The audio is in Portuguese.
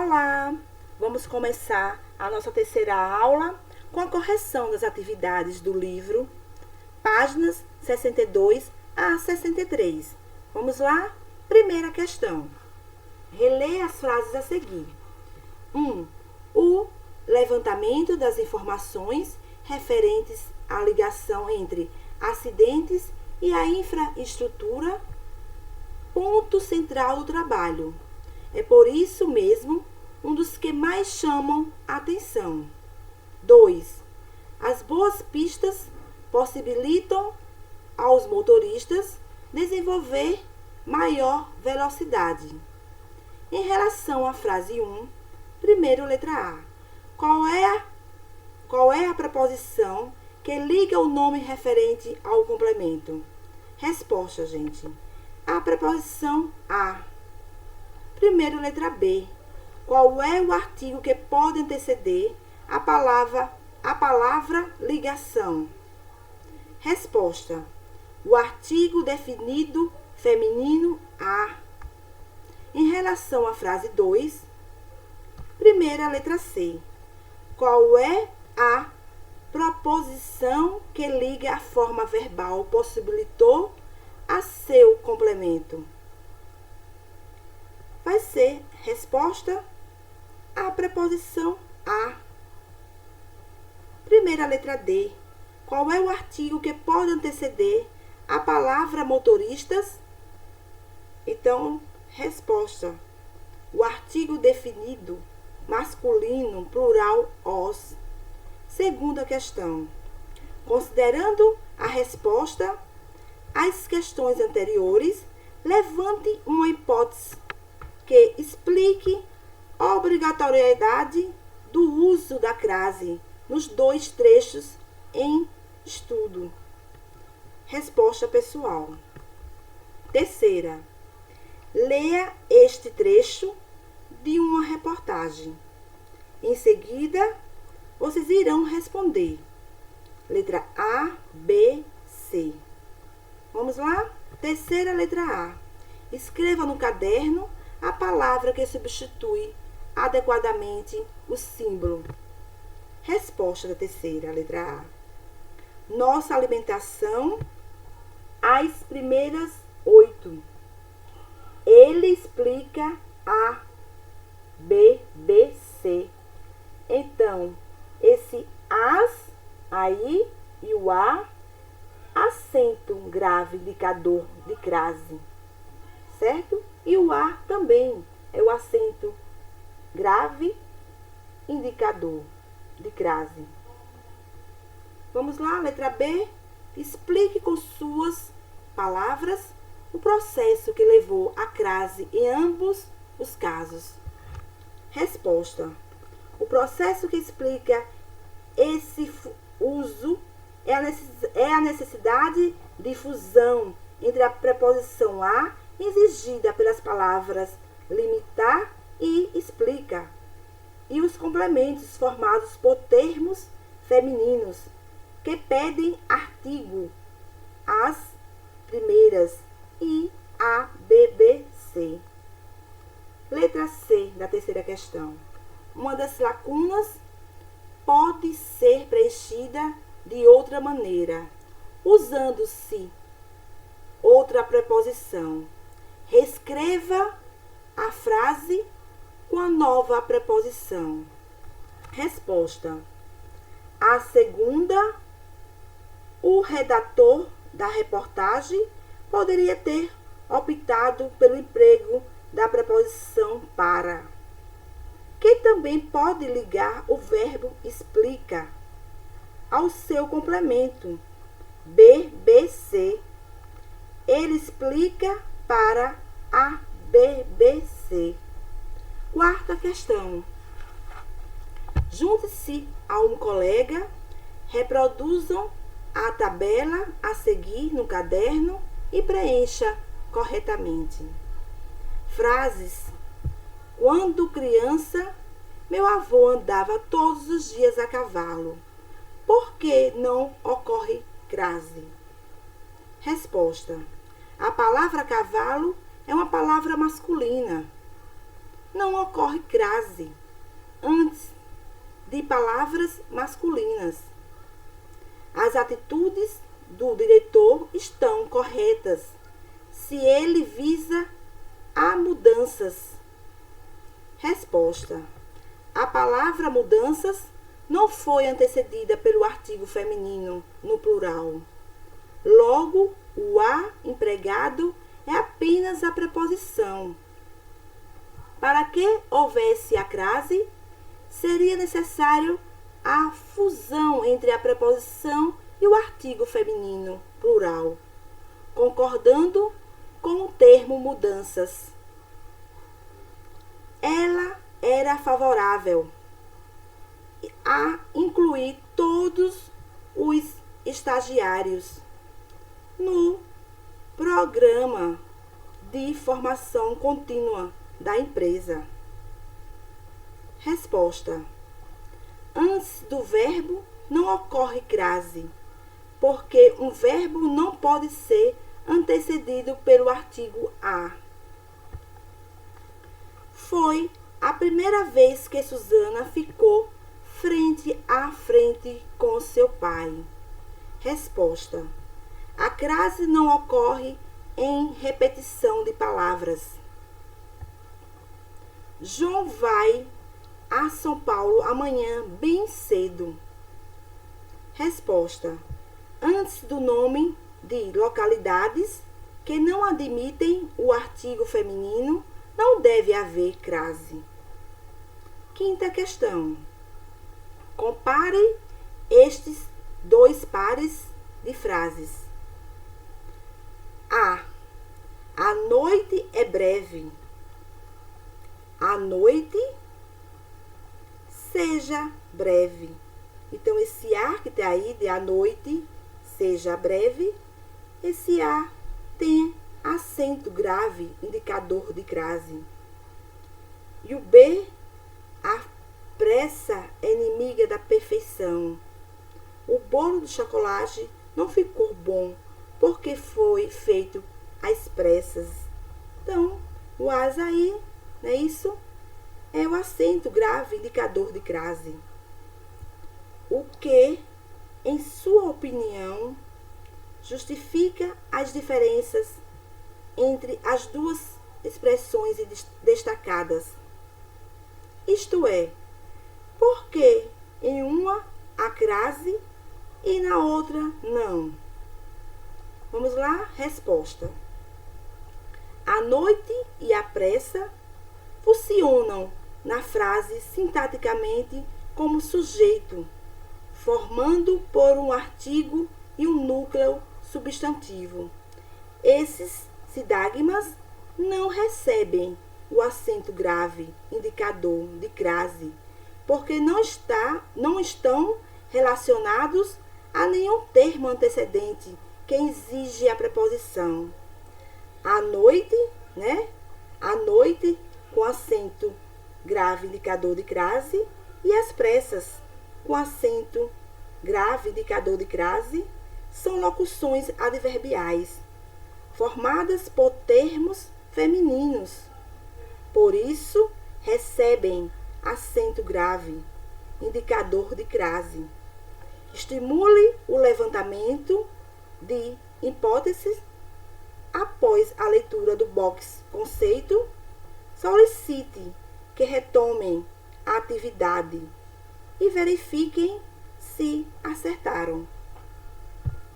Olá! Vamos começar a nossa terceira aula com a correção das atividades do livro, páginas 62 a 63. Vamos lá? Primeira questão. Releia as frases a seguir. 1. O levantamento das informações referentes à ligação entre acidentes e a infraestrutura, ponto central do trabalho. É por isso mesmo um dos que mais chamam a atenção. 2. As boas pistas possibilitam aos motoristas desenvolver maior velocidade. Em relação à frase 1, primeiro letra A. Qual é a preposição que liga o nome referente ao complemento? Resposta, gente. A preposição a. Primeiro letra B. Qual é o artigo que pode anteceder a palavra ligação? Resposta. O artigo definido feminino a. Em relação à frase 2, primeira letra C. Qual é a proposição que liga a forma verbal possibilitou a seu complemento? Vai ser resposta a preposição a. Primeira letra D. Qual é o artigo que pode anteceder a palavra motoristas? Então, resposta. O artigo definido masculino plural os. Segunda questão. Considerando a resposta às questões anteriores, levante uma hipótese que explique a obrigatoriedade do uso da crase nos dois trechos em estudo. Resposta pessoal. Terceira. Leia este trecho de uma reportagem. Em seguida, vocês irão responder. Letra A, B, C. Vamos lá? Terceira letra A. Escreva no caderno a palavra que substitui adequadamente o símbolo. Resposta da terceira, letra A. Nossa alimentação, as primeiras 8. Ele explica A, B, B, C. Então, esse as aí e o A, acento grave indicador de crase, certo? E o A também é o acento grave indicador de crase. Vamos lá, letra B. Explique com suas palavras o processo que levou à crase em ambos os casos. Resposta. O processo que explica esse uso é a necessidade de fusão entre a preposição a exigida pelas palavras limitar e explica, e os complementos formados por termos femininos que pedem artigo, as primeiras e A, B, B, C. Letra C da terceira questão. Uma das lacunas pode ser preenchida de outra maneira, usando-se outra preposição. Reescreva a frase com a nova preposição. Resposta. A segunda, o redator da reportagem poderia ter optado pelo emprego da preposição para, que também pode ligar o verbo explica ao seu complemento, B, B, C. Ele explica para A, B, B, C. Quarta questão. Junte-se a um colega, reproduzam a tabela a seguir no caderno e preencha corretamente. Frases. Quando criança, meu avô andava todos os dias a cavalo. Por que não ocorre crase? Resposta. A palavra cavalo é uma palavra masculina. não ocorre crase antes de palavras masculinas. As atitudes do diretor estão corretas se ele visa a mudanças. Resposta: a palavra mudanças não foi antecedida pelo artigo feminino no plural. Logo, o a empregado é apenas a preposição. Para que houvesse a crase, seria necessário a fusão entre a preposição e o artigo feminino plural, concordando com o termo mudanças. Ela era favorável a incluir todos os estagiários no programa de formação contínua da empresa. Resposta: antes do verbo não ocorre crase, porque um verbo não pode ser antecedido pelo artigo a. Foi a primeira vez que Susana ficou frente a frente com seu pai. Resposta: a crase não ocorre em repetição de palavras. João vai a São Paulo amanhã bem cedo. Resposta: antes do nome de localidades que não admitem o artigo feminino, não deve haver crase. Quinta questão. Compare estes dois pares de frases. A noite é breve. A noite seja breve. Então, esse A que está aí, de a noite seja breve, esse A tem acento grave, indicador de crase. E o B, a pressa é inimiga da perfeição. O bolo de chocolate não ficou bom porque foi feito às pressas. Então, o as aí, não é isso? É o acento grave, indicador de crase. O que, em sua opinião, justifica as diferenças entre as duas expressões destacadas. Isto é, por que em uma há crase e na outra não? Vamos lá? Resposta. A noite e a pressa funcionam na frase sintaticamente como sujeito, formando por um artigo e um núcleo substantivo. Esses sintagmas não recebem o acento grave, indicador de crase, porque não estão relacionados a nenhum termo antecedente que exige a preposição. A noite, né? A noite com acento grave, indicador de crase, e as pressas com acento grave, indicador de crase, são locuções adverbiais, formadas por termos femininos. Por isso, recebem acento grave, indicador de crase. Estimule o levantamento de hipóteses após a leitura do box conceito. Solicite que retomem a atividade e verifiquem se acertaram.